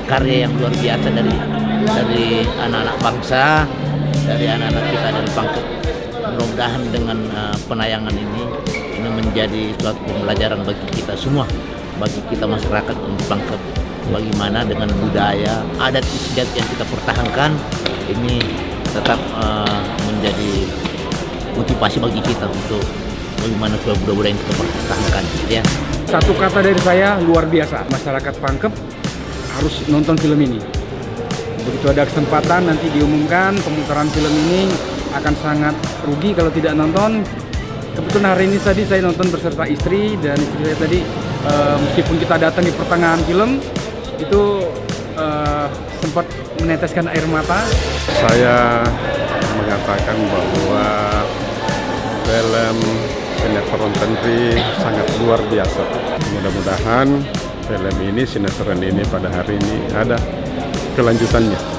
karya yang luar biasa dari anak-anak bangsa, dari anak-anak kita dari Pangkep. Mudah-mudahan dengan penayangan ini menjadi suatu pembelajaran bagi kita semua, bagi kita masyarakat di Pangkep, bagaimana dengan budaya, adat istiadat yang kita pertahankan ini tetap menjadi motivasi bagi kita untuk bagaimana budaya-budaya yang kita pertahankan, gitu ya. Satu kata dari saya, luar biasa. Masyarakat Pangkep harus nonton film ini. Begitu ada kesempatan nanti diumumkan pemutaran film ini, akan sangat rugi kalau tidak nonton. Kebetulan hari ini tadi saya nonton beserta istri, dan istri saya tadi meskipun kita datang di pertengahan film itu sempat meneteskan air mata. Saya mengatakan bahwa film sinetron Tentri sangat luar biasa. Mudah-mudahan film ini, sinetron ini pada hari ini ada kelanjutannya.